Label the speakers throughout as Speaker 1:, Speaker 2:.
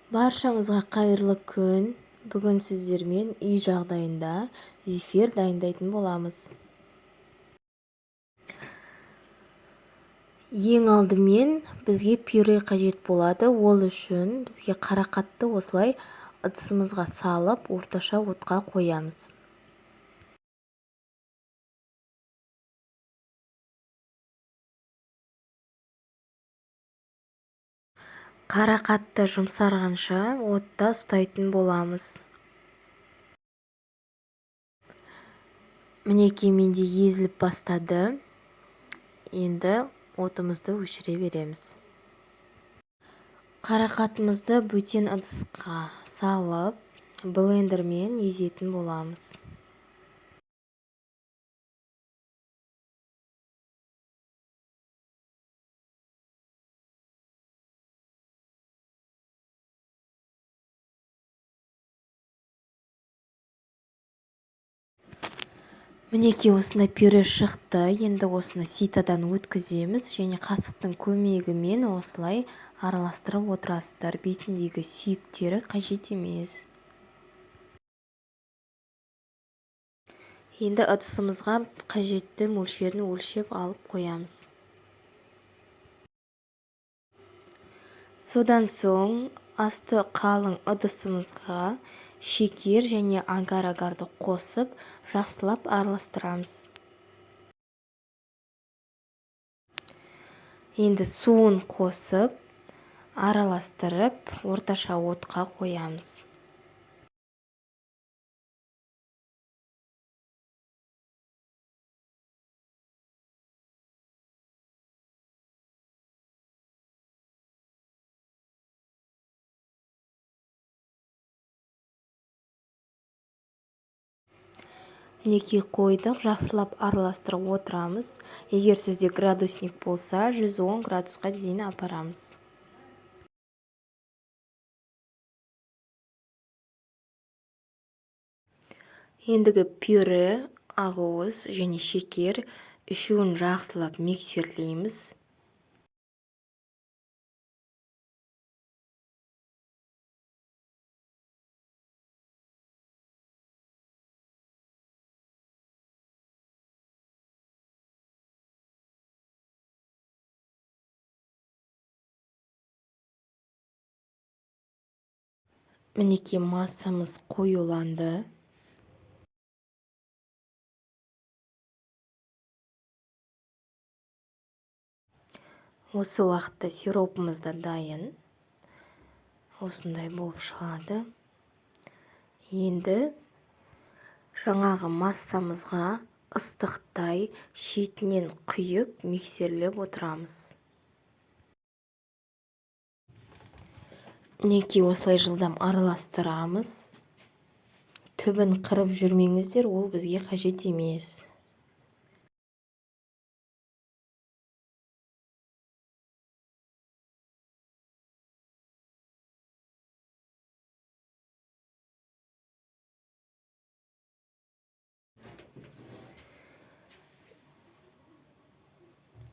Speaker 1: Баршаңызға қайырлы күн. Бүгін сіздермен үй жағдайында зефир дайындайтын боламыз. Ең алдымен бізге пюре қажет болады. Ол үшін бізге қарақатты осылай ыдысымызға салып, орташа отқа қоямыз. Қарақатты жұмсарғанша отта ұстайтын боламыз. Мінекей менде езіліп бастады. Енді отымызды өшіре береміз. Қарақатымызды бөтен ыдысқа салып, блендермен езетін боламыз. Мінекей осындай пюре шықты. Енді осыны ситадан өткіземіз және қасықтың көмегімен осылай араластырып отырасыздар. Бетіндегі сүйектері қажет емес. Енді ыдысымызға қажетті мөлшерін өлшеп алып қоямыз. Содан соң асты қалың ыдысымызға шекер және агар-агарды қосып, жақсылап араластырамыз. Енді суын қосып, араластырып, орташа отқа қоямыз. Мінекей қойдық, жақсылап араластырып отырамыз. Егер сізде градусник болса, 110 градусқа дейін апарамыз. Ендігі пюре, ақуыз және шекер үшеуін жақсылап миксерлейміз. Мінекей массамыз қоюланды. Осы уақытта сиропымыз да дайын. Осындай болып шығады. Енді жаңағы массамызға ыстықтай шетінен құйып миксерлеп отырамыз. Мінекей осылай жылдам араластырамыз. Түбін қырып жүрмеңіздер, ол бізге қажет емес.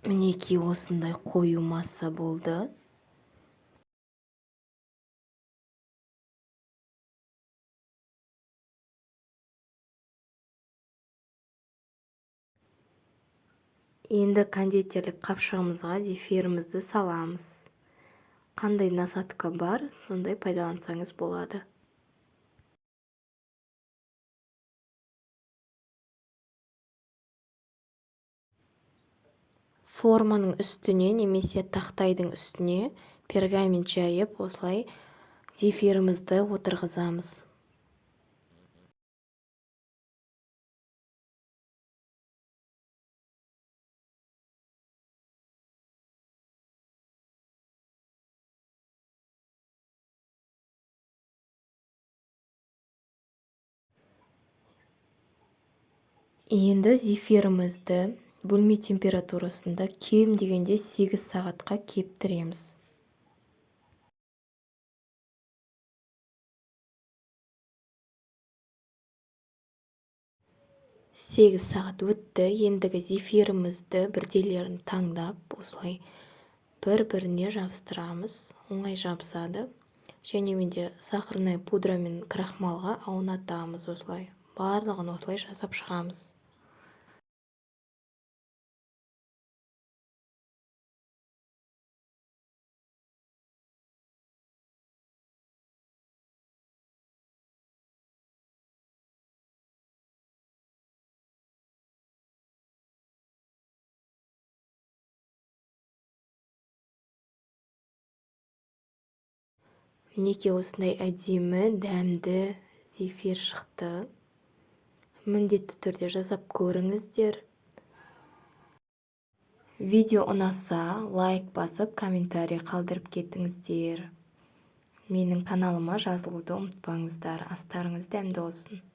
Speaker 1: Мінекей осындай қою масса болды. Енді кондитерлік қапшығымызға зефирімізді саламыз. Қандай насадка бар, сондай пайдалансаңыз болады. Форманың үстіне немесе тақтайдың үстіне пергамент жайып, осылай зефирімізді отырғызамыз. Енді зефирімізді бөлме температурасында кем дегенде 8 сағатқа кептіреміз. Сегіз сағат өтті. Ендігі зефирімізді бірделерін таңдап, осылай бір-біріне жабыстырамыз. Оңай жабысады. және менде сахарный пудра мен крахмалға аунатамыз осылай. Барлығын осылай жасап шығамыз. Мінекей осындай әдемі, дәмді зефир шықты. Міндетті түрде жасап көріңіздер. Видео ұнаса, лайк басып, комментарий қалдырып кетіңіздер. Менің каналыма жазылуды ұмытпаңыздар. Астарыңыз дәмді болсын.